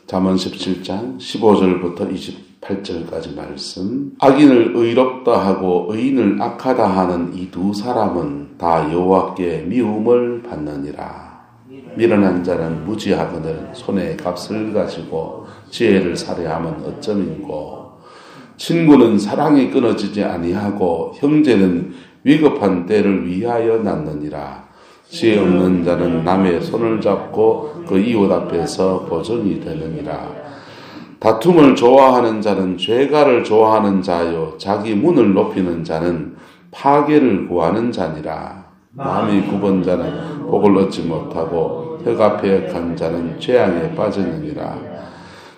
잠언 17장 15절부터 28절까지 말씀. 악인을 의롭다 하고 의인을 악하다 하는 이 두 사람은 다 여호와께 미움을 받느니라. 미련한 자는 무지하거늘 손에 값을 가지고 지혜를 살해하면 어쩌민고. 친구는 사랑이 끊어지지 아니하고 형제는 위급한 때를 위하여 낳느니라. 지혜 없는 자는 남의 손을 잡고 그 이웃 앞에서 보정이 되느니라. 다툼을 좋아하는 자는 죄가를 좋아하는 자요 자기 문을 높이는 자는 파괴를 구하는 자니라. 마음이 굽은 자는 복을 얻지 못하고 혀가 패역한 자는 재앙에 빠지느니라.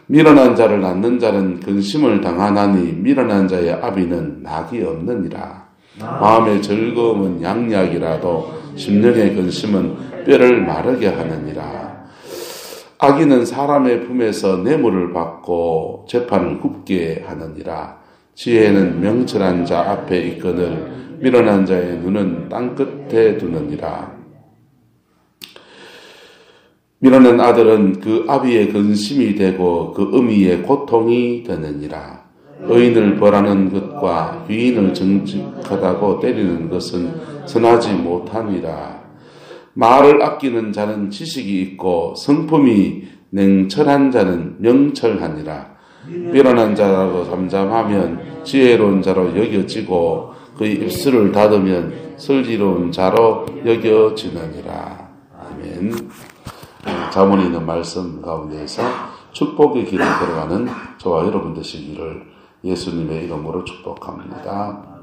미련한 자를 낳는 자는 근심을 당하나니 미련한 자의 아비는 낙이 없느니라. 마음의 즐거움은 양약이라도 심령의 근심은 뼈를 마르게 하느니라. 악인은 사람의 품에서 뇌물을 받고 재판을 굽게 하느니라. 지혜는 명철한 자 앞에 있거늘 미련한 자의 눈은 땅끝에 두느니라. 미련한 아들은 그 아비의 근심이 되고 그 어미의 고통이 되느니라. 의인을 벌하는 것과 귀인을 정직하다고 때리는 것은 선하지 못함이라. 말을 아끼는 자는 지식이 있고 성품이 냉철한 자는 명철하니라. 미련한 자라고 잠잠하면 지혜로운 자로 여겨지고 그의 입술을 닫으면 슬기로운 자로 여겨지느니라. 아멘. 잠언에 있는 말씀 가운데에서 축복의 길을 걸어가는 저와 여러분 되시기를 예수님의 이름으로 축복합니다.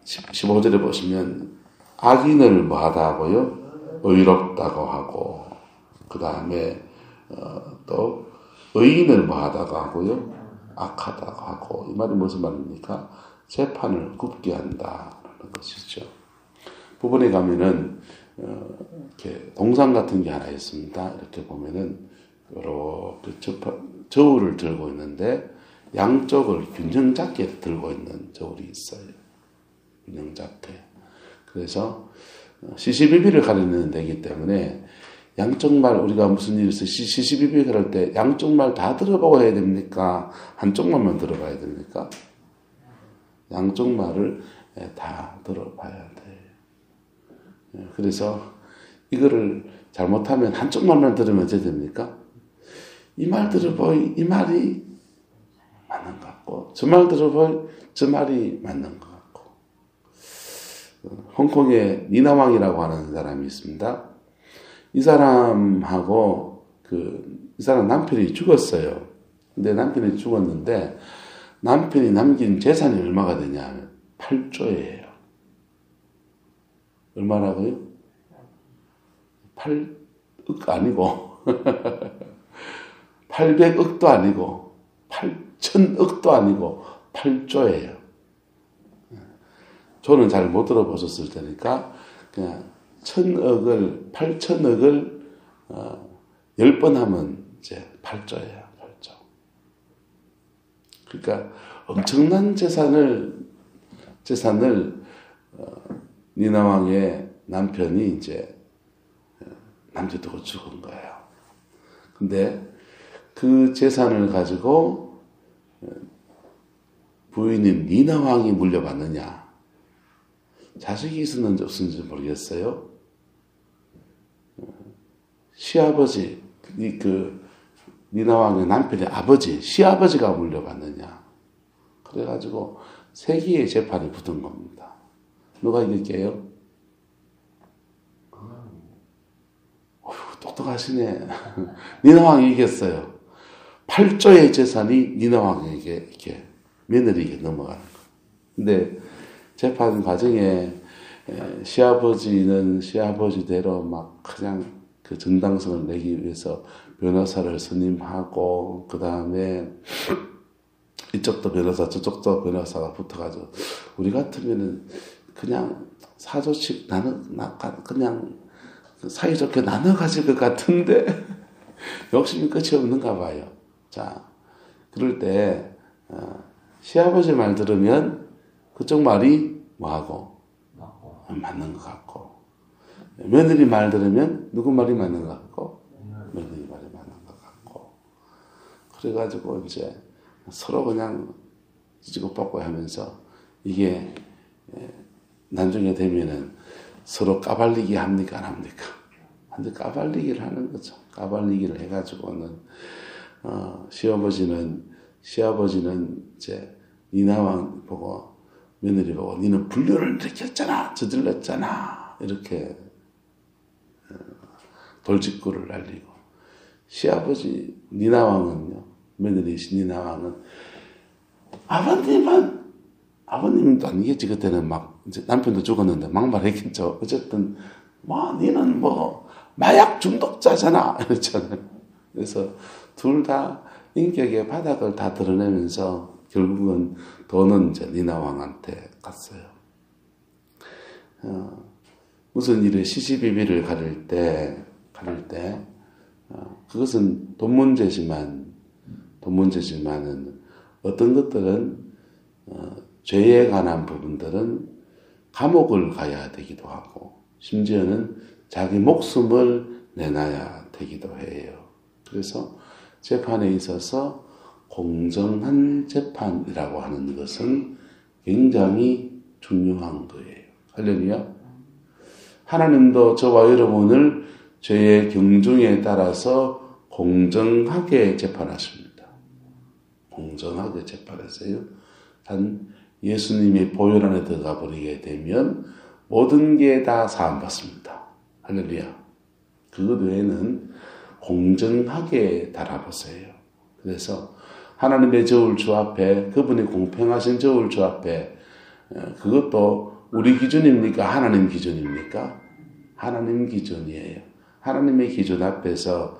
15절에 보시면 악인을 뭐하다 하고요? 의롭다고 하고 그 다음에 또 의인을 뭐하다고 하고요? 악하다고 하고 이 말이 무슨 말입니까? 재판을 굽게 한다는 것이죠. 부분에 가면은 이렇게 동상 같은 게 하나 있습니다. 이렇게 보면은 이렇게 저울을 들고 있는데 양쪽을 균형 잡게 들고 있는 저울이 있어요. 균형 잡게. 그래서 시시비비를 가리는 데이기 때문에 양쪽 말 우리가 무슨 일이 있어 시시비비 그럴 때 양쪽 말 다 들어보고 해야 됩니까? 한쪽 말만 들어봐야 됩니까? 양쪽 말을 다 들어봐야 돼요. 그래서 이거를 잘못하면 한쪽 말만 들으면 어떻게 됩니까? 이 말 들어보이 이 말이 맞는 것 같고 저 말 들어보이 저 말이 맞는 것 같고. 홍콩에 니나왕이라고 하는 사람이 있습니다. 이 사람하고 이 사람 남편이 죽었어요. 근데 남편이 죽었는데 남편이 남긴 재산이 얼마가 되냐? 8조예요. 얼마라고요? 8억 아니고 800억도 아니고 8천억도 아니고 8조예요. 조는 잘 못 들어보셨을 테니까 그냥 8천억을 10번 하면 이제 8조예요. 8조. 그러니까 엄청난 재산을 니나왕의 남편이 이제 남겨두고 죽은 거예요. 근데 그 재산을 가지고 부인인 니나왕이 물려받느냐? 자식이 있었는지 없었는지 모르겠어요. 시아버지, 니나왕의 남편의 아버지, 시아버지가 물려받느냐? 그래가지고 세기의 재판이 붙은 겁니다. 누가 이길게요? 똑똑하시네. 니나왕이 이겼어요. 8조의 재산이 니나왕에게 이렇게 며느리에게 넘어가는 거예요. 근데 재판 과정에 시아버지는 시아버지대로 막 그냥 그 정당성을 내기 위해서 변호사를 선임하고 그 다음에 이쪽도 변호사 저쪽도 변호사가 붙어가지고 우리 같으면은 그냥 사조씩 그냥 사이좋게 나눠 가질 것 같은데 욕심이 끝이 없는가 봐요. 자, 그럴 때 시아버지 말 들으면 그쪽 말이 뭐하고 맞는 것 같고 며느리 말 들으면 누구 말이 맞는 것 같고 며느리 말. 그래가지고 이제 서로 그냥 지고받고 하면서 이게 나중에 되면은 서로 까발리기 합니까 안 합니까? 근데 까발리기를 하는 거죠. 까발리기를 해가지고는 시아버지는 이제 니나왕 보고 며느리 보고 니는 불륜을 일으켰잖아, 저질렀잖아 이렇게 돌직구를 날리고 시아버지 니나왕은요, 며느리 니나왕은 아버님도 아니겠지. 그때는 막 이제 남편도 죽었는데 막말했겠죠. 어쨌든 니는 마약 중독자잖아 이랬잖아요. 그래서 둘 다 인격의 바닥을 다 드러내면서 결국은 돈은 이제 니나 왕한테 갔어요. 무슨 일에 시시비비를 가릴 때 그것은 돈 문제지만은 어떤 것들은 죄에 관한 부분들은 감옥을 가야 되기도 하고 심지어는 자기 목숨을 내놔야 되기도 해요. 그래서 재판에 있어서 공정한 재판이라고 하는 것은 굉장히 중요한 거예요. 할렐루야. 하나님도 저와 여러분을 죄의 경중에 따라서 공정하게 재판하십니다. 공정하게 재판하세요. 단 예수님의 보혈 안에 들어가 버리게 되면 모든 게 다 사함받습니다. 할렐루야. 그것 외에는 공정하게 달아보세요. 그래서 하나님의 저울주 앞에, 그분이 공평하신 저울주 앞에, 그것도 우리 기준입니까? 하나님 기준입니까? 하나님 기준이에요. 하나님의 기준 앞에서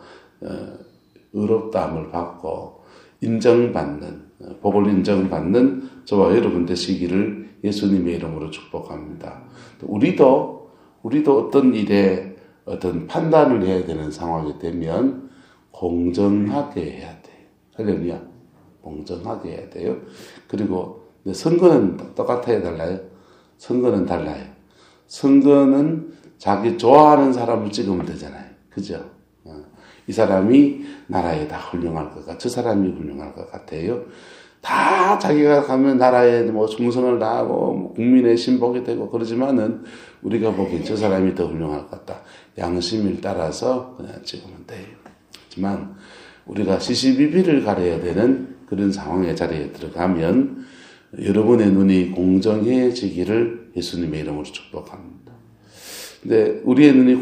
의롭다함을 받고 인정받는, 복을 인정받는 저와 여러분 되시기를 예수님의 이름으로 축복합니다. 우리도 어떤 일에 어떤 판단을 해야 되는 상황이 되면 공정하게 해야 돼요. 할렐루야. 공정하게 해야 돼요. 그리고 선거는 똑같아요, 달라요? 선거는 달라요. 선거는 자기 좋아하는 사람을 찍으면 되잖아요. 그죠? 이 사람이 나라에 다 훌륭할 것 같아. 저 사람이 훌륭할 것 같아요. 다 자기가 가면 나라에 충성을 다하고 국민의 신복이 되고 그러지만은 우리가 보기엔 저 사람이 더 훌륭할 것 같다. 양심을 따라서 그냥 찍으면 돼요. 하지만 우리가 시시비비를 가려야 되는 그런 상황의 자리에 들어가면 여러분의 눈이 공정해지기를 예수님의 이름으로 축복합니다. 근데 우리의 눈이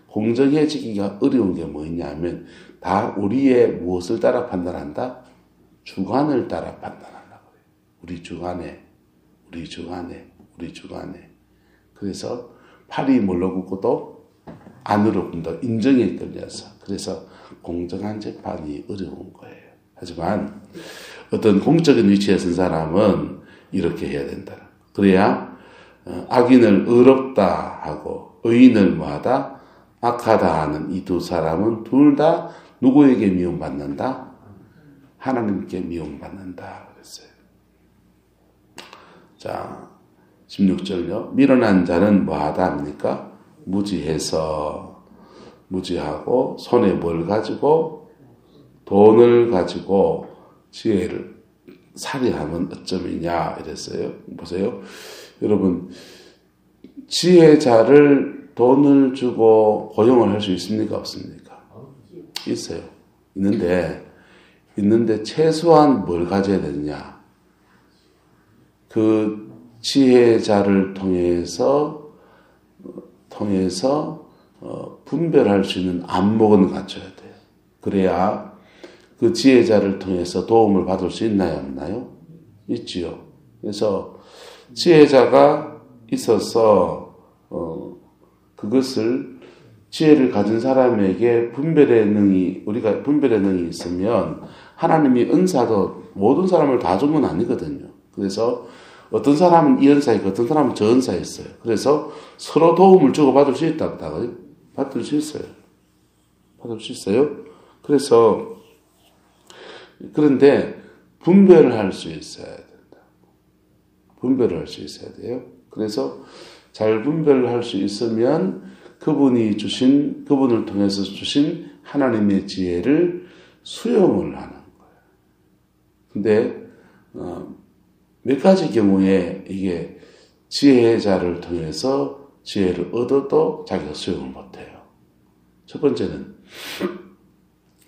공정해지기가 어려운 게 뭐냐면 다 우리의 무엇을 따라 판단한다? 주관을 따라 판단하려고 해요. 우리 주관에. 그래서 팔이 뭘로 굽고도 안으로 굽다. 인정에 끌려서. 그래서 공정한 재판이 어려운 거예요. 하지만 어떤 공적인 위치에 선 사람은 이렇게 해야 된다. 그래야 악인을 의롭다 하고 의인을 뭐하다? 악하다 하는 이 두 사람은 둘 다 누구에게 미움받는다? 하나님께 미움받는다 그랬어요. 자, 16절요. 미련한 자는 뭐하다 합니까? 무지하고 손에 뭘 가지고 돈을 가지고 지혜를 살해하면 어쩌면이냐 이랬어요. 보세요. 여러분, 지혜자를 돈을 주고 고용을 할 수 있습니까? 없습니까? 있어요. 있는데 최소한 뭘 가져야 되느냐? 그 지혜자를 통해서 분별할 수 있는 안목은 갖춰야 돼요. 그래야 그 지혜자를 통해서 도움을 받을 수 있나요? 없나요? 있지요. 그래서 지혜자가 있어서 그것을 지혜를 가진 사람에게 우리가 분별의 능이 있으면 하나님이 은사도 모든 사람을 다 주면 아니거든요. 그래서 어떤 사람은 이 은사 있고 어떤 사람은 저 은사 있어요. 그래서 서로 도움을 주고 받을 수 있다고요. 받을 수 있어요. 그런데 분별을 할 수 있어야 된다. 분별을 할 수 있어야 돼요. 그래서 잘 분별을 할 수 있으면 그분을 통해서 주신 하나님의 지혜를 수용을 하는 거예요. 근데 몇 가지 경우에 이게 지혜자를 통해서 지혜를 얻어도 자기가 수용을 못해요. 첫 번째는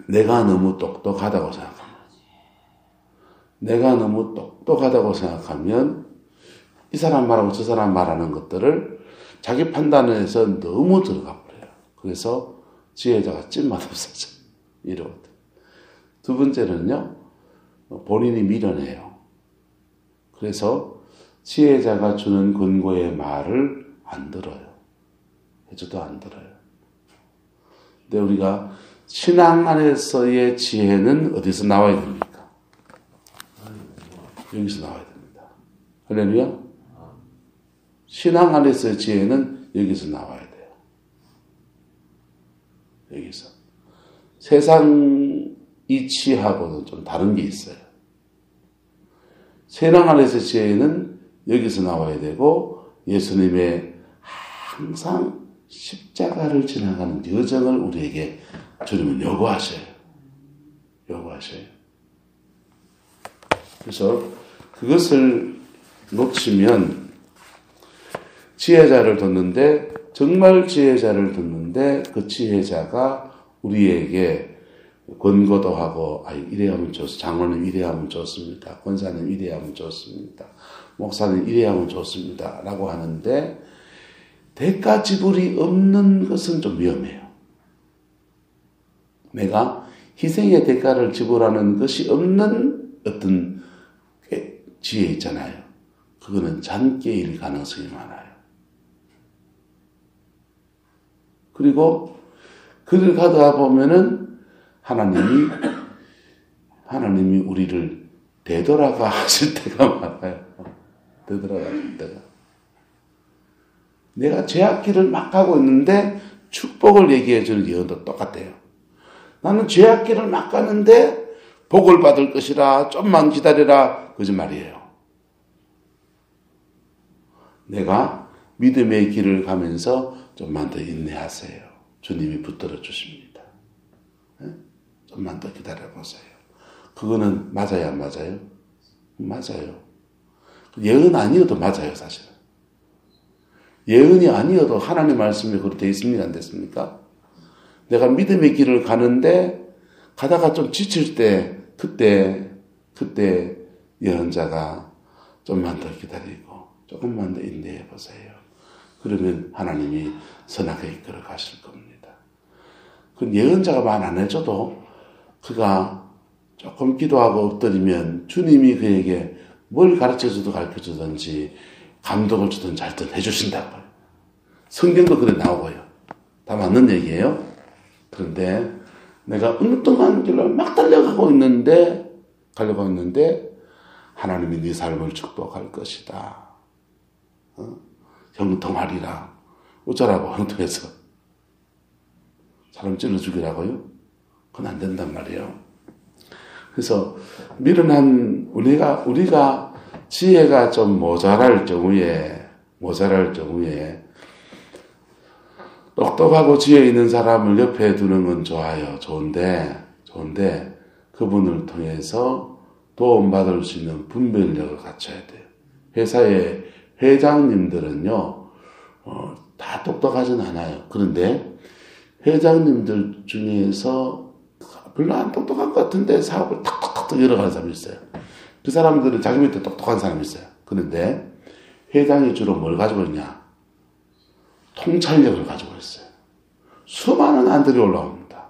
내가 너무 똑똑하다고 생각합니다. 내가 너무 똑똑하다고 생각하면 이 사람 말하고 저 사람 말하는 것들을 자기 판단에서 너무 들어가 버려요. 그래서 지혜자가 찐맛 없어져. 이러거든. 두 번째는요, 본인이 미련해요. 그래서 지혜자가 주는 권고의 말을 안 들어요. 해줘도 안 들어요. 근데 우리가 신앙 안에서의 지혜는 어디서 나와야 됩니까? 여기서 나와야 됩니다. 할렐루야? 신앙 안에서의 지혜는 여기서 나와야 돼요. 여기서. 세상 이치하고는 좀 다른 게 있어요. 신앙 안에서의 지혜는 여기서 나와야 되고 예수님의 항상 십자가를 지나가는 여정을 우리에게 주님은 요구하셔요. 요구하셔요. 그래서 그것을 놓치면 지혜자를 듣는데 정말 지혜자를 듣는데 그 지혜자가 우리에게 권고도 하고 이래야 하면 좋습니다. 장로님 이래야 하면 좋습니다. 권사님 이래야 하면 좋습니다. 목사님 이래야 하면 좋습니다. 라고 하는데 대가 지불이 없는 것은 좀 위험해요. 내가 희생의 대가를 지불하는 것이 없는 어떤 지혜 있잖아요. 그거는 잔꾀일 가능성이 많아요. 그리고 그를 가다 보면은 하나님이 우리를 되돌아가 하실 때가 많아요. 되돌아가 하실 때가. 내가 죄악길을 막 가고 있는데 축복을 얘기해 주는 예언도 똑같아요. 나는 죄악길을 막 가는데 복을 받을 것이라 좀만 기다려라. 거짓말이에요. 내가 믿음의 길을 가면서 좀만 더 인내하세요. 주님이 붙들어 주십니다. 좀만 더 기다려보세요. 그거는 맞아요, 안 맞아요? 맞아요. 예언 아니어도 맞아요, 사실은. 예언이 아니어도 하나님의 말씀이 그렇게 되어 있습니까? 안 됐습니까? 내가 믿음의 길을 가는데 가다가 좀 지칠 때 그때 예언자가 좀만 더 기다리고 조금만 더 인내해 보세요. 그러면 하나님이 선하게 이끌어 가실 겁니다. 그 예언자가 말 안 해줘도 그가 조금 기도하고 엎드리면 주님이 그에게 뭘 가르쳐줘도 가르쳐주든지 감동을 주든지 하여튼 해주신다고요. 성경도 그래 나오고요. 다 맞는 얘기예요. 그런데 내가 엉뚱한 길로 막 가려고 있는데 하나님이 네 삶을 축복할 것이다. 형통하리라. 어쩌라고 형통해서 사람 찔러 죽이라고요? 그건 안 된단 말이에요. 그래서 미련한 우리가 지혜가 좀 모자랄 경우에 똑똑하고 지혜 있는 사람을 옆에 두는 건 좋아요. 좋은데 그분을 통해서 도움받을 수 있는 분별력을 갖춰야 돼요. 회사의 회장님들은요, 다 똑똑하진 않아요. 그런데 회장님들 중에서 별로 안 똑똑한 것 같은데 사업을 탁탁탁 이뤄가는 사람이 있어요. 그 사람들은 자기 밑에 똑똑한 사람이 있어요. 그런데 회장이 주로 뭘 가지고 있냐? 통찰력을 가지고 있어요. 수많은 안들이 올라옵니다.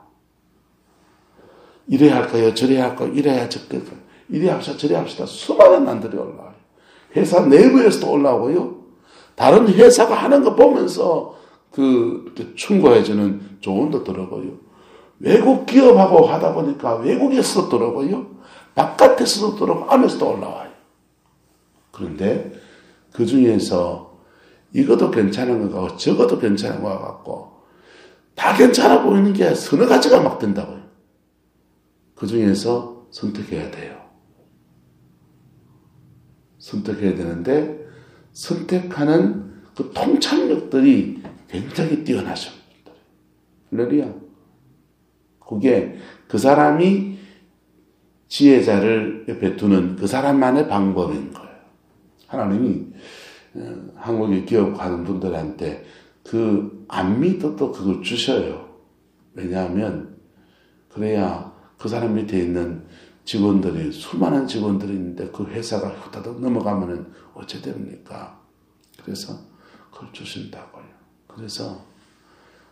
이래야 할까요? 저래야 할까요? 이래야 저래야 이래야 합시다. 저래야 합시다. 수많은 안들이 올라와요. 회사 내부에서도 올라오고요. 다른 회사가 하는 거 보면서 충고해주는 조언도 들어보요. 외국 기업하고 하다 보니까 외국에서도 들어보요. 바깥에서도 들어보고 안에서도 올라와요. 그런데 그 중에서 이것도 괜찮은 것 같고 저것도 괜찮은 것 같고 다 괜찮아 보이는 게 서너 가지가 막 된다고요. 그 중에서 선택해야 돼요. 선택해야 되는데 선택하는 그 통찰력들이 굉장히 뛰어나신 분들. 할렐루야. 그게 그 사람이 지혜자를 옆에 두는 그 사람만의 방법인 거예요. 하나님이 한국에 기업하는 분들한테 그 안 믿어도 그걸 주셔요. 왜냐하면 그래야 그 사람 밑에 있는 직원들이 수많은 직원들이 있는데 그 회사가 후다닥 넘어가면은 어째 됩니까? 그래서 그걸 주신다고요. 그래서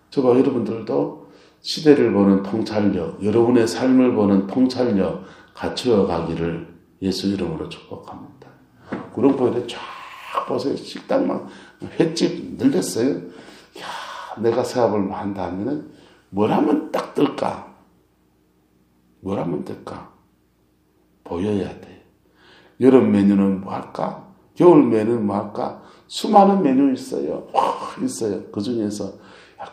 저와 여러분들도 시대를 보는 통찰력, 여러분의 삶을 보는 통찰력 갖추어 가기를 예수 이름으로 축복합니다. 구름포에를 쫙 보세요. 식당만 횟집 늘렸어요. 야, 내가 사업을 한다 하면은 뭘 하면 딱 뜰까? 뭘 하면 될까? 보여야 돼. 여름 메뉴는 뭐 할까? 겨울 메뉴는 뭐 할까? 수많은 메뉴 있어요. 있어요. 그 중에서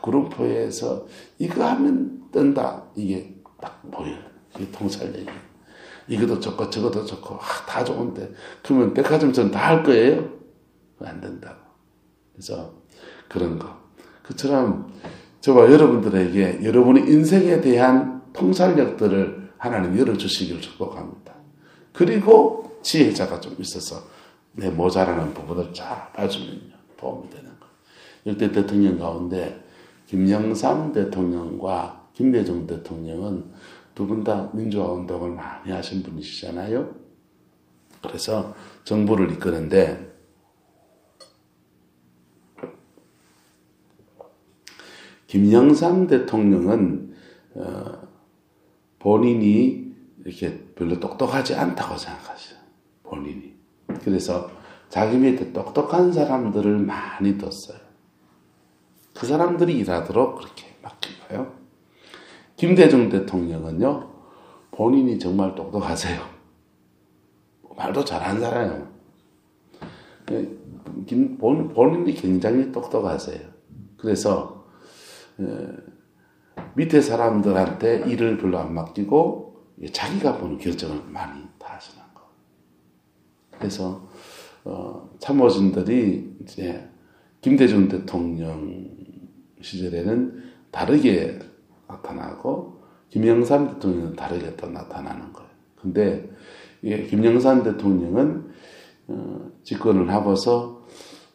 구름포에서 이거 하면 뜬다. 이게 딱 보여요. 이게 통찰력이. 이것도 좋고 저것도 좋고 다 좋은데 그러면 백화점처럼 다 할 거예요? 안 된다고. 그래서 그런 거. 그처럼 저와 여러분들에게 여러분의 인생에 대한 통찰력들을 하나님 열어주시기를 축복합니다. 그리고 지혜자가 좀 있어서 내 모자라는 부분을 잘 봐주면요. 도움이 되는 거예요. 역대 대통령 가운데 김영삼 대통령과 김대중 대통령은 두 분 다 민주화 운동을 많이 하신 분이시잖아요. 그래서 정부를 이끄는데 김영삼 대통령은 본인이 이렇게 별로 똑똑하지 않다고 생각하셔요. 본인이. 그래서 자기 밑에 똑똑한 사람들을 많이 뒀어요. 그 사람들이 일하도록 그렇게 맡긴 거예요. 김대중 대통령은요, 본인이 정말 똑똑하세요. 말도 잘하는 사람이에요. 본인이 굉장히 똑똑하세요. 그래서 밑에 사람들한테 일을 별로 안 맡기고 자기가 보는 결정을 많이 다 하시는 거. 그래서 참모진들이 이제 김대중 대통령 시절에는 다르게 나타나고 김영삼 대통령은 다르게 또 나타나는 거예요. 근데 김영삼 대통령은 집권을 하고서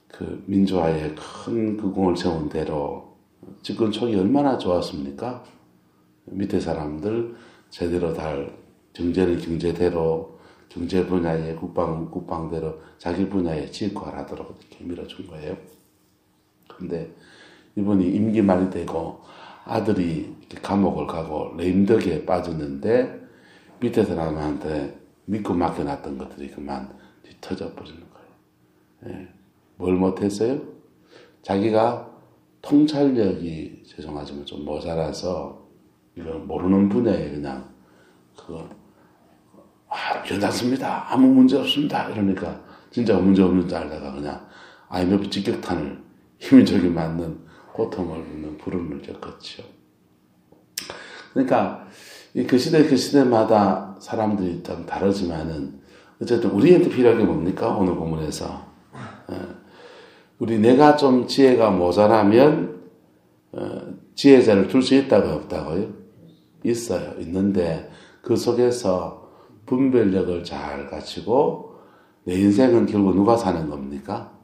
그 민주화에 큰 극공을 세운 대로 집권 초기 얼마나 좋았습니까? 밑에 사람들 제대로 경제는 경제대로, 경제 분야의 국방은 국방대로 자기 분야에 지휘관하도록 이렇게 밀어준 거예요. 근데 이분이 임기 말이 되고 아들이 감옥을 가고 레임덕에 빠졌는데 밑에 사람한테 믿고 맡겨놨던 것들이 그만 뒤터져 버리는 거예요. 예. 뭘 못했어요? 자기가 통찰력이 죄송하지만 좀 모자라서 이거 모르는 분야에 그냥 괜찮습니다. 아무 문제 없습니다. 이러니까 진짜 문제 없는 줄 알다가 그냥 IMF 직격탄을 힘이 저기 맞는 고통을 받는 부름을 겪었죠. 그러니까 그 시대마다 사람들이 좀 다르지만은 어쨌든 우리한테 필요한 게 뭡니까? 오늘 본문에서 내가 좀 지혜가 모자라면 지혜자를 둘 수 있다고 없다고요? 있어요. 있는데 그 속에서 분별력을 잘 갖추고 내 인생은 결국 누가 사는 겁니까?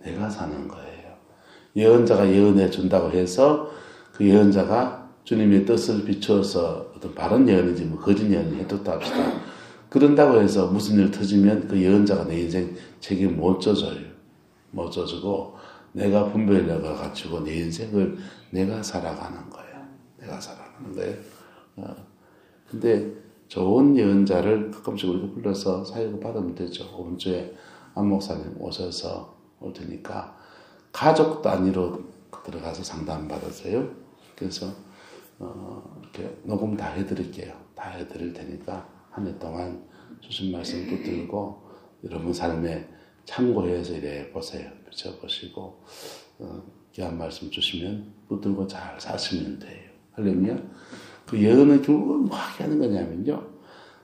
내가 사는 거예요. 예언자가 예언해 준다고 해서 그 예언자가 주님의 뜻을 비추어서 어떤 바른 예언이지 뭐 거짓 예언을 해뒀다 합시다. 그런다고 해서 무슨 일 터지면 그 예언자가 내 인생 책임 못 져줘요. 못 져주고 내가 분별력을 갖추고 내 인생을 내가 살아가는 거예요. 내가 살아가는 거예요. 근데 좋은 예언자를 가끔씩 우리가 불러서 사역을 받으면 되죠. 오늘 주에 안 목사님 오셔서 올 테니까 가족 단위로 들어가서 상담 받으세요. 그래서 이렇게 녹음 다 해드릴게요. 다 해드릴 테니까 한 해 동안 주신 말씀 붙들고 여러분 삶에 참고해서 이래 보세요. 비춰보시고 귀한 말씀 주시면 붙들고 잘 사시면 돼요. 할렐루야. 그 예언은 결국은 뭐 하게 하는 거냐면요.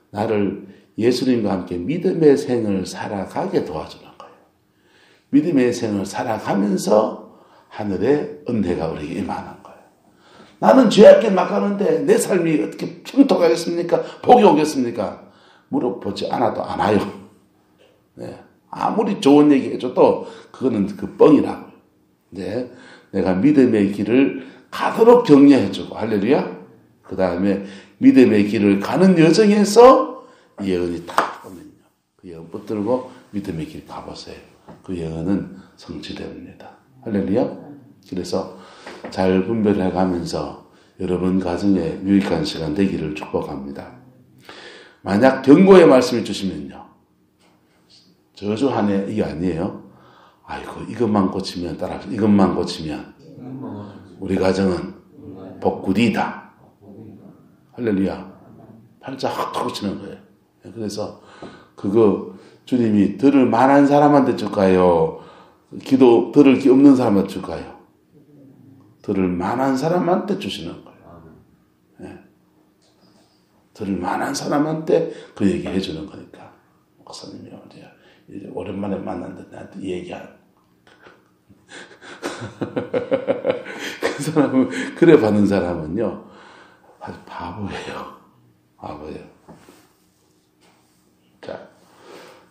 나를 예수님과 함께 믿음의 생을 살아가게 도와주는 거예요. 믿음의 생을 살아가면서 하늘의 은혜가 우리에게 임하는 거예요. 나는 죄악길 막 가는데 내 삶이 어떻게 평통하겠습니까? 복이 오겠습니까? 물어보지 않아도 안 와요. 네. 아무리 좋은 얘기 해줘도 그거는 그 뻥이라고. 네. 내가 믿음의 길을 가도록 격려해주고, 할렐루야. 그 다음에 믿음의 길을 가는 여정에서 예언이 딱 오면요. 그 예언 붙들고 믿음의 길 가보세요. 그 예언은 성취됩니다. 할렐루야. 그래서 잘 분별해 가면서 여러분 가정에 유익한 시간 되기를 축복합니다. 만약 경고의 말씀을 주시면요. 저주하네 이게 아니에요. 아이고 이것만 고치면 따라서 이것만 고치면 우리 가정은 복구리다. 할렐루야. 팔자 확 탁 치는 거예요. 그래서 그거 주님이 들을 만한 사람한테 줄까요? 기도 들을 게 없는 사람한테 줄까요? 들을 만한 사람한테 주시는 거예요. 네. 들을 만한 사람한테 그 얘기 해주는 거니까. 목사님이 이제 오랜만에 만났는데 나한테 얘기한. 그 사람은, 그래 받는 사람은요, 아주 바보예요. 바보예요. 자,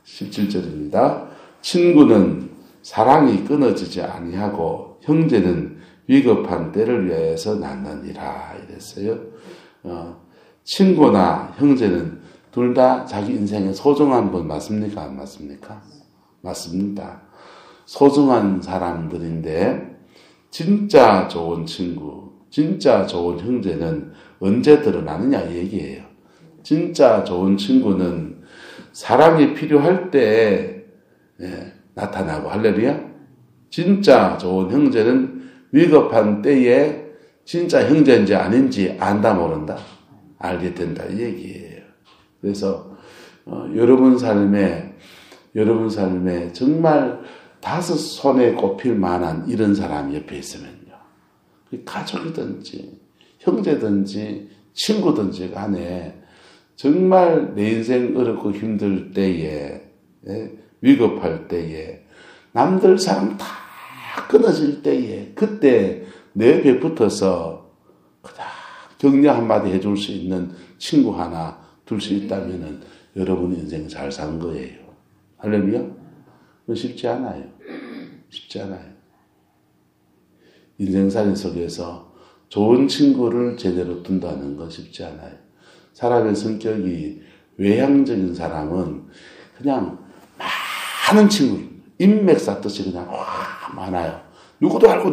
17절입니다. 친구는 사랑이 끊어지지 아니하고 형제는 위급한 때를 위하여서 낳느니라 이랬어요. 친구나 형제는 둘 다 자기 인생에 소중한 분 맞습니까? 안 맞습니까? 맞습니다. 소중한 사람들인데 진짜 좋은 친구, 진짜 좋은 형제는 언제 드러나느냐 얘기예요. 진짜 좋은 친구는 사랑이 필요할 때 나타나고, 할렐루야. 진짜 좋은 형제는 위급한 때에 진짜 형제인지 아닌지 안다 모른다 알게 된다 이 얘기예요. 그래서 여러분 삶에 정말 5손에 꼽힐 만한 이런 사람이 옆에 있으면요, 가족이든지 형제든지 친구든지 간에 정말 내 인생 어렵고 힘들 때에, 위급할 때에, 남들 사람 다 끊어질 때에, 그때 내 옆에 붙어서 그냥 격려 한마디 해줄 수 있는 친구 하나 둘 수 있다면은 여러분 인생 잘 산 거예요. 할렐루야? 쉽지 않아요. 쉽지 않아요. 인생살이 속에서 좋은 친구를 제대로 둔다는 건 쉽지 않아요. 사람의 성격이 외향적인 사람은 그냥 많은 친구, 인맥 쌓듯이 그냥 많아요. 누구도 알고.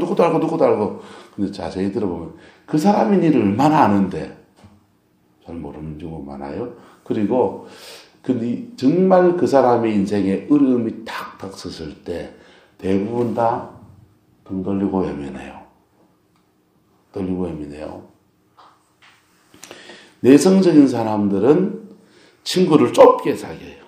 근데 자세히 들어보면 그 사람인 일을 얼마나 아는데 잘 모르는 경우가 많아요. 그리고 정말 그 사람의 인생에 어려움이 탁 닥쳤을 때 대부분 다 등 돌리고 외면해요. 내성적인 사람들은 친구를 좁게 사귀어요.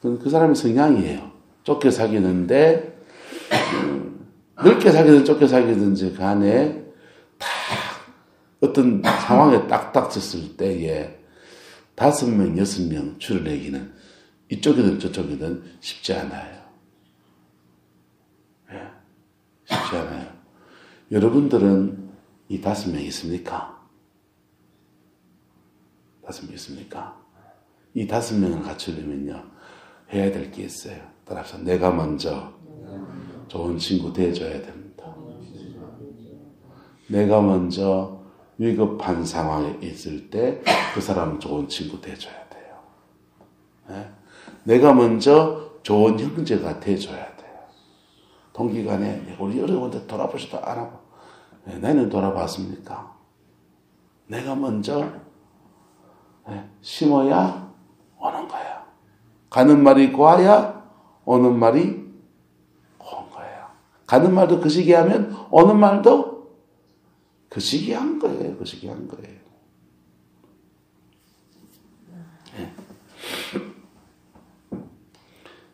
그 사람의 성향이에요. 좁게 사귀는데 넓게 사귀든 좁게 사귀든지 간에 다 어떤 상황에 딱 닥쳤을 때에 5명, 6명 줄여내기는 이쪽이든 저쪽이든 쉽지 않아요. 쉽지 않아요. 여러분들은 이 5명 있습니까? 5명 있습니까? 이 5명을 갖추려면요, 해야 될 게 있어요. 따라서 내가 먼저 좋은 친구 돼줘야 됩니다. 내가 먼저 위급한 상황에 있을 때 그 사람 좋은 친구 돼줘야 돼요. 내가 먼저 좋은 형제가 돼줘야 돼요. 동기간에 우리 어려운데 돌아보지도 않고 나는 돌아봤습니까? 내가 먼저 심어야 오는 거야. 가는 말이 고와야 오는 말이 고운 거예요. 가는 말도 그 시기에 하면 오는 말도 그 시기에 한 거예요.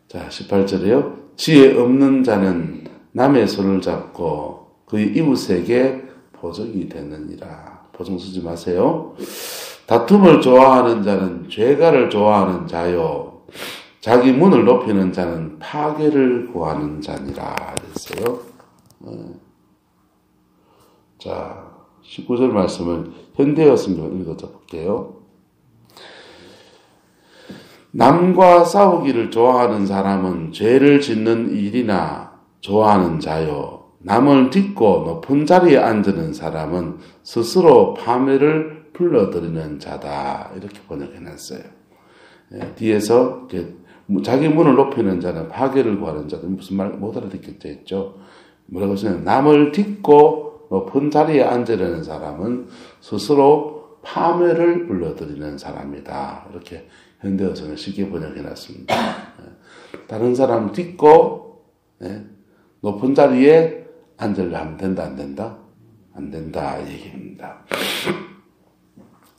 자, 18절에요. 지혜 없는 자는 남의 손을 잡고 그의 이웃에게 보적이 되느니라. 보증 쓰지 마세요. 다툼을 좋아하는 자는 죄가를 좋아하는 자요. 자기 문을 높이는 자는 파괴를 구하는 자니라 그랬어요. 자, 19절 말씀을 현대어 성경 읽어줘 볼게요. 남과 싸우기를 좋아하는 사람은 죄를 짓는 일이나 좋아하는 자요. 남을 딛고 높은 자리에 앉는 사람은 스스로 파멸을 불러들이는 자다. 이렇게 번역해놨어요. 뒤에서 자기 문을 높이는 자는 파괴를 구하는 자다. 무슨 말 못 알아듣겠죠 했죠. 뭐라고 하시냐면 남을 딛고 높은 자리에 앉으려는 사람은 스스로 파멸을 불러들이는 사람이다. 이렇게 현대어선을 쉽게 번역해놨습니다. 다른 사람 딛고 높은 자리에 앉으려 하면 된다, 안 된다? 안 된다, 이 얘기입니다.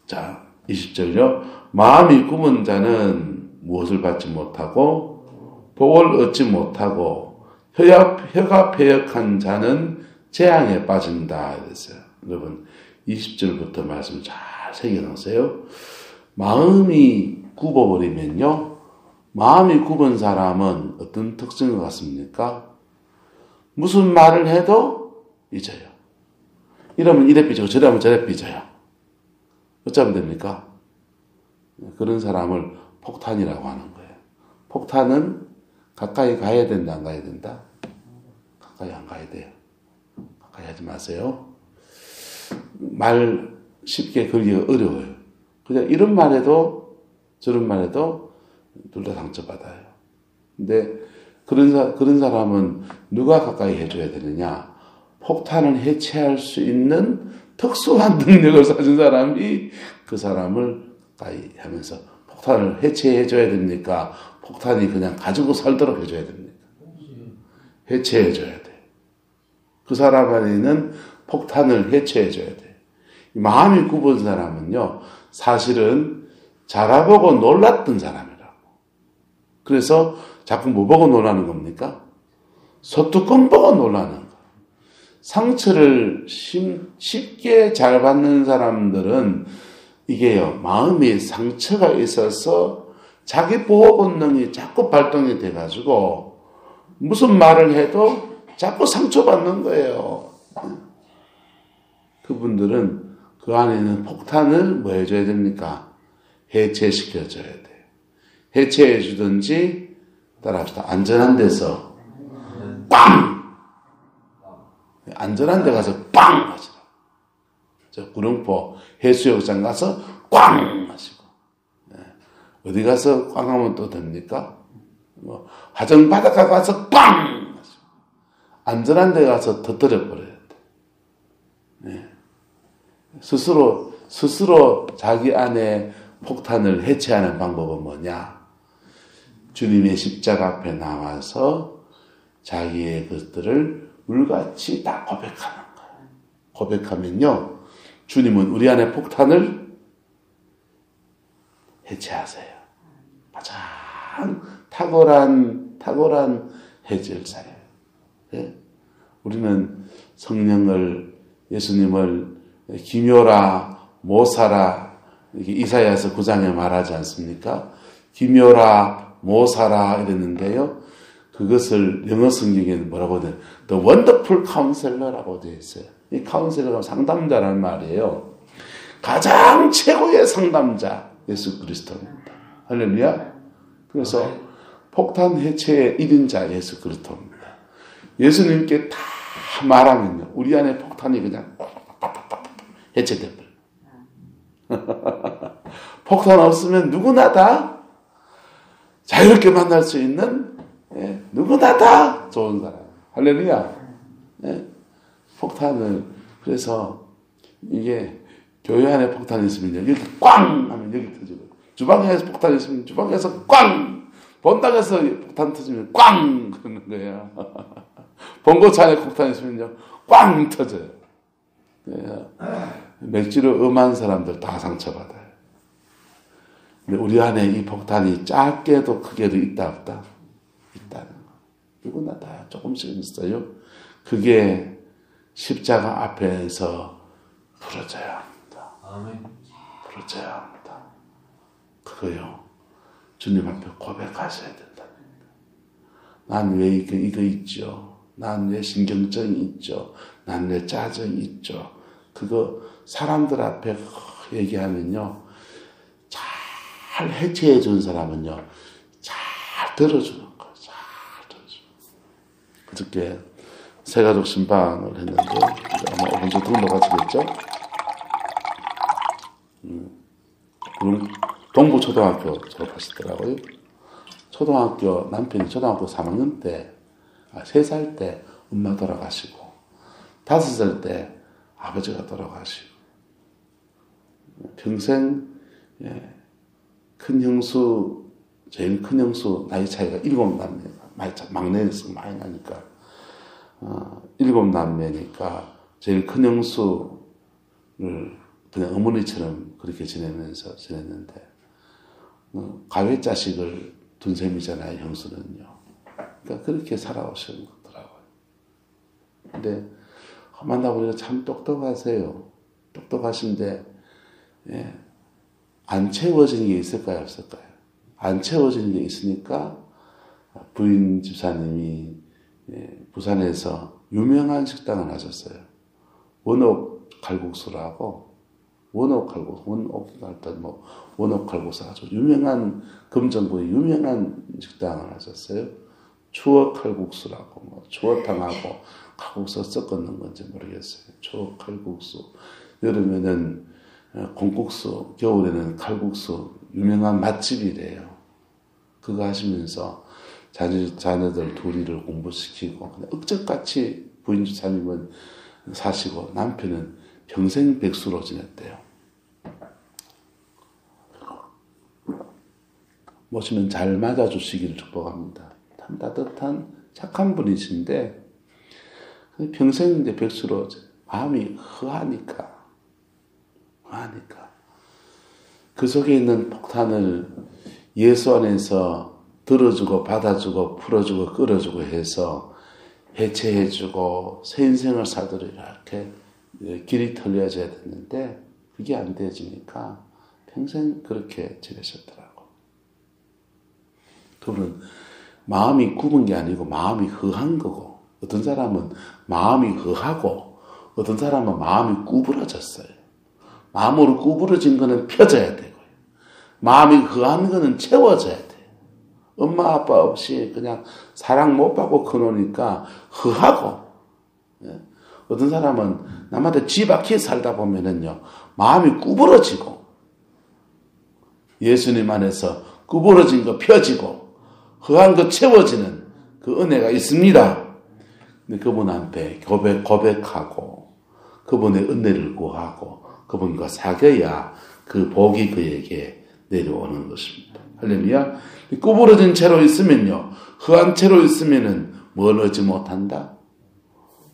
자, 20절요. 마음이 굽은 자는 무엇을 받지 못하고 복을 얻지 못하고 혀가 패역한 자는 재앙에 빠진다. 그랬어요. 여러분, 20절부터 말씀 잘 새겨놓으세요. 마음이 굽어버리면요. 마음이 굽은 사람은 어떤 특징을 갖습니까? 무슨 말을 해도 잊어요. 이러면 이래 삐지고 저러면 저래 삐져요. 어쩌면 됩니까? 그런 사람을 폭탄이라고 하는 거예요. 폭탄은 가까이 가야 된다, 안 가야 된다? 가까이 안 가야 돼요. 가까이 하지 마세요. 말 쉽게 걸기가 어려워요. 그냥 이런 말에도 저런 말에도 둘 다 상처받아요. 근데 그런 사람은 누가 가까이 해줘야 되느냐? 폭탄을 해체할 수 있는 특수한 능력을 가진 사람이 그 사람을 가까이 하면서 폭탄을 해체해줘야 됩니까? 폭탄이 그냥 가지고 살도록 해줘야 됩니까? 해체해줘야 돼. 그 사람 안에는 폭탄을 해체해줘야 돼. 마음이 굽은 사람은요, 사실은 자라보고 놀랐던 사람이라고. 그래서 자꾸 뭐 보고 놀라는 겁니까? 소뚜껑 보고 놀라는 거. 상처를 쉽게 잘 받는 사람들은 이게요, 마음이 상처가 있어서 자기 보호 본능이 자꾸 발동이 돼가지고 무슨 말을 해도 자꾸 상처받는 거예요. 그분들은 그 안에 있는 폭탄을 뭐 해줘야 됩니까? 해체시켜줘야 돼요. 해체해 주든지 따라합시다. 안전한 데서 빵! 안전한 데 가서 빵! 하시라. 저 구룡포 해수욕장 가서 꽝! 하시고. 어디 가서 꽝 하면 또 됩니까? 화정 바닷가 가서 꽝! 하시고. 안전한 데 가서 터뜨려 버려야 돼. 스스로 자기 안에 폭탄을 해체하는 방법은 뭐냐? 주님의 십자가 앞에 나와서 자기의 것들을 물같이 다 고백하는 거예요. 고백하면요, 주님은 우리 안에 폭탄을 해체하세요. 가장 탁월한 해결사예요. 예? 우리는 성령을, 예수님을 기묘라, 모사라, 이렇게 이사야서 9장에 말하지 않습니까? 기묘라, 모사라 이랬는데요. 그것을 영어 성경에는 뭐라고 돼요? The Wonderful Counselor라고 되어 있어요. 이 카운셀러가 상담자라는 말이에요. 가장 최고의 상담자 예수 그리스도입니다. 할렐루야. 그래서 폭탄 해체의 1인자 예수 그리스도입니다. 예수님께 다 말하면요, 우리 안에 폭탄이 그냥 해체돼 버려요. 폭탄 없으면 누구나 다 자유롭게 만날 수 있는, 누구나 다 좋은 사람. 할렐루야. 폭탄을, 그래서 이게 교회 안에 폭탄이 있으면요, 여기 꽝! 하면 여기 터지고, 주방에서 폭탄이 있으면 주방에서 꽝! 본당에서 폭탄 터지면 꽝! 그러는 거예요. 봉고차 안에 폭탄이 있으면요, 꽝! 터져요. 맥주로 음한 사람들 다 상처받아요. 근데 우리 안에 이 폭탄이 작게도 크게도 있다 없다? 있다는 거. 누구나 다 조금씩 있어요. 그게 십자가 앞에서 부러져야 합니다. 아멘. 부러져야 합니다. 그거요. 주님 앞에 고백하셔야 된다. 난 왜 이거 있죠? 난 왜 신경증이 있죠? 난 왜 짜증이 있죠? 그거 사람들 앞에 얘기하면요. 잘 해체해 준 사람은요. 잘 들어주는 거예요. 잘 들어주는 거예요. 그저께 새가족 신방을 했는데 아마 5분 정도 넘어가시겠죠? 동부초등학교 졸업하시더라고요. 초등학교 남편이 초등학교 3학년 때 3살 때 엄마 돌아가시고 5살 때 아버지가 돌아가시고 평생 큰 형수 제일 큰 형수 나이 차이가 7남매가 막내에서 많이 나니까 7남매니까 제일 큰 형수를 그냥 어머니처럼 그렇게 지냈는데 가외 자식을 둔 셈이잖아요, 형수는요. 그러니까 그렇게 살아오신 거더라고요. 근데 만나보니까 참 똑똑하세요. 똑똑하신데 안 채워지는 게 있을까요, 없을까요? 안 채워지는 게 있으니까 부인 집사님이 부산에서 유명한 식당을 하셨어요. 원옥 칼국수라고 원옥 칼국수 아주 유명한 금정구의 유명한 식당을 하셨어요. 추억 칼국수라고 추어탕하고 칼국수 섞었는 건지 모르겠어요. 추억 칼국수. 여름에는 콩국수, 겨울에는 칼국수 유명한 맛집이래요. 그거 하시면서 자녀들 둘이를 공부시키고 그냥 억적같이 부인 집사님은 사시고 남편은 평생 백수로 지냈대요. 모시면 잘 맞아주시기를 축복합니다. 참 따뜻한 착한 분이신데 평생 이제 백수로 마음이 허하니까 그 속에 있는 폭탄을 예수 안에서 들어주고 받아주고 풀어주고 끌어주고 해서 해체해주고 새 인생을 살도록 이렇게 길이 털려져야 됐는데 그게 안 되어지니까 평생 그렇게 지내셨더라고. 그분은 마음이 굽은 게 아니고 마음이 허한 거고 어떤 사람은 마음이 허하고 어떤 사람은 마음이 구부러졌어요. 마음으로 구부러진 거는 펴져야 되고요. 마음이 허한 거는 채워져야 돼요. 엄마 아빠 없이 그냥 사랑 못 받고 커놓으니까 허하고 어떤 사람은 남한테 쥐박혀 살다 보면은요 마음이 구부러지고 예수님 안에서 구부러진 거 펴지고 허한 거 채워지는 그 은혜가 있습니다. 근데 그분 앞에 고백하고 그분의 은혜를 구하고 그분과 사귀어야 그 복이 그에게 내려오는 것입니다. 할렐루야. 구부러진 채로 있으면요 허한 채로 있으면은 뭘 얻지 못한다?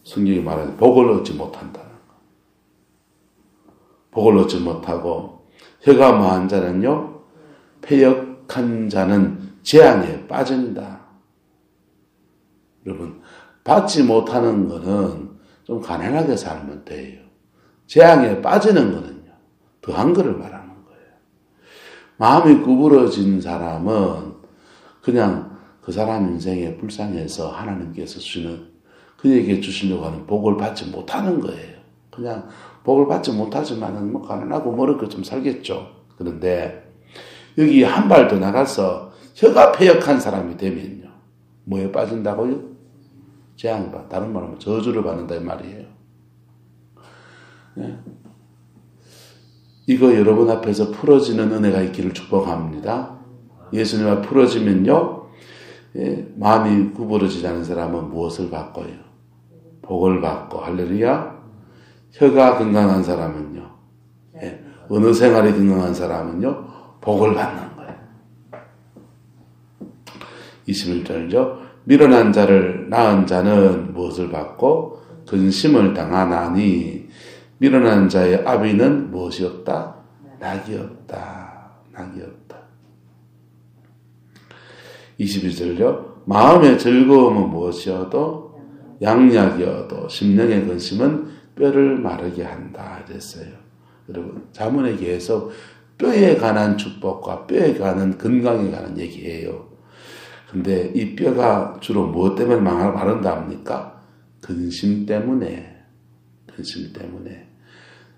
성경이 말하는 복을 얻지 못한다는 거. 복을 얻지 못하고 혀가 뭐한 자는요 패역한 자는 재앙에 빠진다. 여러분 받지 못하는 거는 좀 가난하게 살면 돼요. 재앙에 빠지는 거는요 더한 거를 말하는 거예요. 마음이 구부러진 사람은 그냥 그 사람 인생에 불쌍해서 하나님께서 주시는 그에게 주시려고 하는 복을 받지 못하는 거예요. 그냥 복을 받지 못하지만은 뭐 가난하고 멀었고 좀 살겠죠. 그런데 여기 한 발 더 나가서 혀가 패역한 사람이 되면요 뭐에 빠진다고요? 재앙을 받. 다른 말로 하면 저주를 받는다 이 말이에요. 네. 이거 여러분 앞에서 풀어지는 은혜가 있기를 축복합니다. 예수님 앞에 풀어지면요 마음이 구부러지지 않은 사람은 무엇을 받고요? 복을 받고 할렐루야. 혀가 건강한 사람은요 어느 생활이 건강한 사람은요 복을 받는 거예요. 21절이죠. 미련한 자를 낳은 자는 무엇을 받고 근심을 당하나니 미련한 자의 아비는 무엇이 없다? 낙이 없다. 낙이 없다. 22절요. 마음의 즐거움은 무엇이어도 양약이어도 심령의 근심은 뼈를 마르게 한다. 이랬어요. 여러분 자문에 계속 뼈에 관한 축복과 뼈에 관한 건강에 관한 얘기예요. 근데 이 뼈가 주로 무엇 때문에 마른다 합니까? 근심 때문에. 근심 때문에.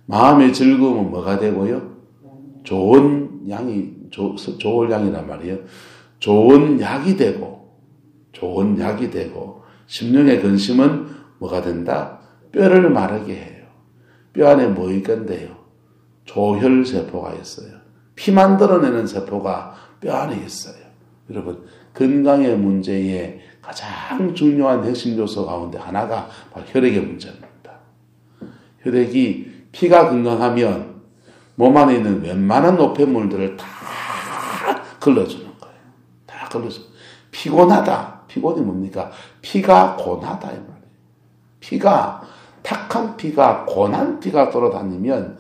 마음의 즐거움은 뭐가 되고요? 좋은 양이, 좋을 양이란 말이에요. 좋은 약이 되고, 심령의 근심은 뭐가 된다? 뼈를 마르게 해요. 뼈 안에 뭐 있건데요? 조혈세포가 있어요. 피 만들어내는 세포가 뼈 안에 있어요. 여러분, 건강의 문제에 가장 중요한 핵심 요소 가운데 하나가 바로 혈액의 문제입니다. 혈액이, 피가 건강하면 몸 안에 있는 웬만한 노폐물들을 다 걸러주는 거예요. 다 걸러주는 거예요. 피곤하다. 피곤이 뭡니까? 피가 고나다 이 말이에요. 피가, 탁한 피가, 고난 피가 돌아다니면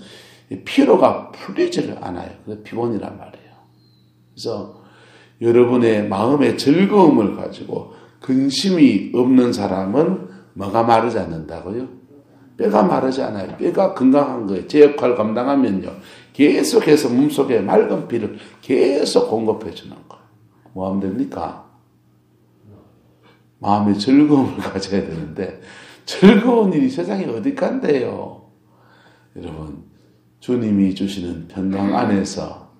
피로가 풀리지를 않아요. 그래서 피곤이란 말이에요. 그래서 여러분의 마음의 즐거움을 가지고 근심이 없는 사람은 뭐가 마르지 않는다고요? 뼈가 마르지 않아요. 뼈가 건강한 거예요. 제 역할을 감당하면요. 계속해서 몸속에 맑은 피를 계속 공급해 주는 거예요. 뭐 하면 됩니까? 마음의 즐거움을 가져야 되는데 즐거운 일이 세상에 어디간데요. 여러분, 주님이 주시는 평강 안에서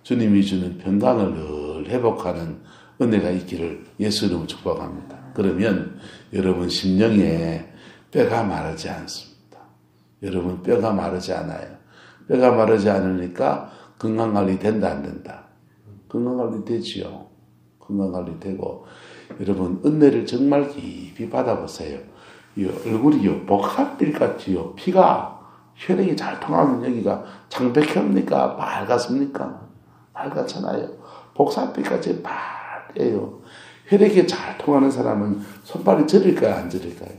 주님이 주는 평강을 늘 회복하는 은혜가 있기를 예수 이름으로 축복합니다. 그러면 여러분 심령에 뼈가 마르지 않습니다. 여러분 뼈가 마르지 않아요. 뼈가 마르지 않으니까 건강관리 된다 안 된다? 건강관리 되지요. 건강관리 되고 여러분 은혜를 정말 깊이 받아보세요. 이 얼굴이요 복합빛같이요. 피가 혈액이 잘 통하면 여기가 창백합니까? 밝았습니까? 밝았잖아요. 복사빛같이 밝아요. 혈액이 잘 통하는 사람은 손발이 저릴까요? 안 저릴까요?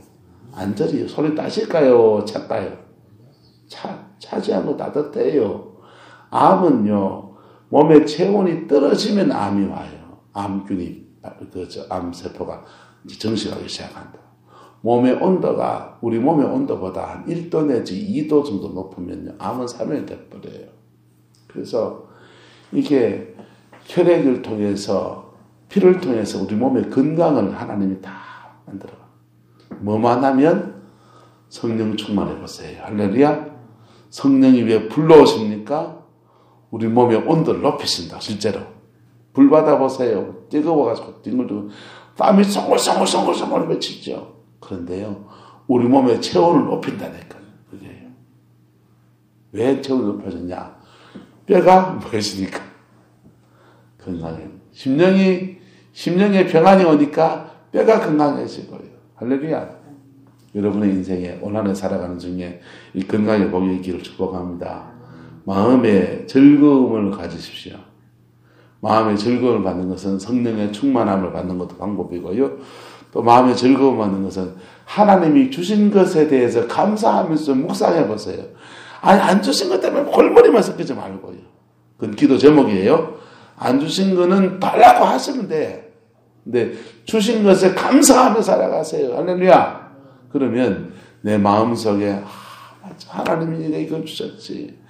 안 저리요. 손이 따실까요? 찰까요? 차지 않고 따뜻해요. 암은요, 몸의 체온이 떨어지면 암이 와요. 암균이, 암세포가 이제 정식하기 시작한다. 몸의 온도가, 우리 몸의 온도보다 한 1도 내지 2도 정도 높으면요, 암은 사멸이 돼버려요. 그래서 이게 혈액을 통해서, 피를 통해서 우리 몸의 건강을 하나님이 다 만들어요. 뭐만 하면 성령 충만해 보세요. 할렐루야. 성령이 왜 불러오십니까? 우리 몸의 온도를 높이신다. 실제로. 불 받아보세요. 뜨거워가지고 뒹굴고 땀이 송글송글 맺히죠. 그런데요. 우리 몸의 체온을 높인다니까요. 그게요. 왜 체온이 높아졌냐? 뼈가 뭐였으니까. 건강해. 심령의 평안이 오니까 뼈가 건강해지고요. 할렐루야. 여러분의 인생에 오늘을 살아가는 중에 이 건강의 복이 있기를 축복합니다. 마음의 즐거움을 가지십시오. 마음의 즐거움을 받는 것은 성령의 충만함을 받는 것도 방법이고요. 또 마음의 즐거움을 받는 것은 하나님이 주신 것에 대해서 감사하면서 묵상해 보세요. 아니 안 주신 것 때문에 골머리만 섞이지 말고요. 그건 기도 제목이에요. 안 주신 거는 달라고 하시면 돼. 근데 주신 것에 감사하며 살아가세요. 할렐루야. 그러면 내 마음속에 하나님이 내가 이걸 주셨지.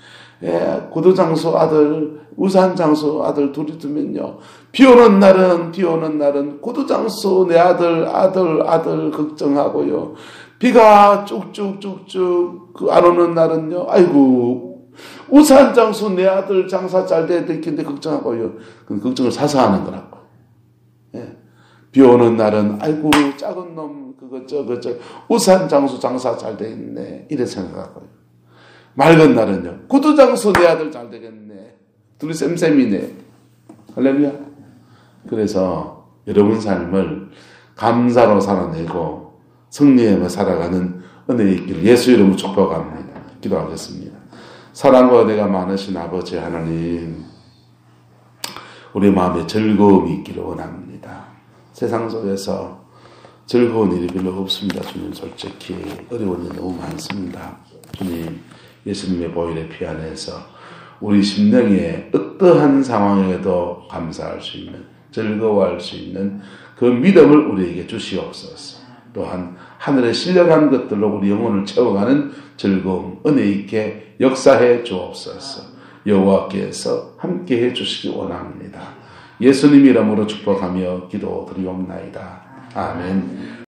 예, 구두장수 아들, 우산장수 아들 둘이 두면요. 비 오는 날은 구두장수 내 아들 걱정하고요. 비가 쭉쭉쭉쭉 안 오는 날은요. 아이고, 우산장수 내 아들 장사 잘 돼야 될 텐데 걱정하고요. 그 걱정을 사서 하는 거라고. 예. 비 오는 날은 아이고 작은 놈 그거 우산장수 장사 잘 돼 있네 이래 생각하고요. 맑은 날은요 구두장수 내 아들 잘 되겠네 둘이 쌤쌤이네. 할렐루야. 그래서 여러분 삶을 감사로 살아내고 승리하며 살아가는 은혜 있기를 예수 이름으로 축복합니다. 기도하겠습니다. 사랑과 은혜가 많으신 아버지 하나님, 우리 마음에 즐거움이 있기를 원합니다. 세상 속에서 즐거운 일이 별로 없습니다. 주님, 솔직히 어려운 일이 너무 많습니다. 주님, 예수님의 보혈의 피 안에서 우리 심령에 어떠한 상황에도 감사할 수 있는, 즐거워할 수 있는 그 믿음을 우리에게 주시옵소서. 또한 하늘에 신령한 것들로 우리 영혼을 채워가는 즐거움, 은혜 있게 역사해 주옵소서. 여호와께서 함께 해주시기 원합니다. 예수님 이름으로 축복하며 기도드리옵나이다. 아멘.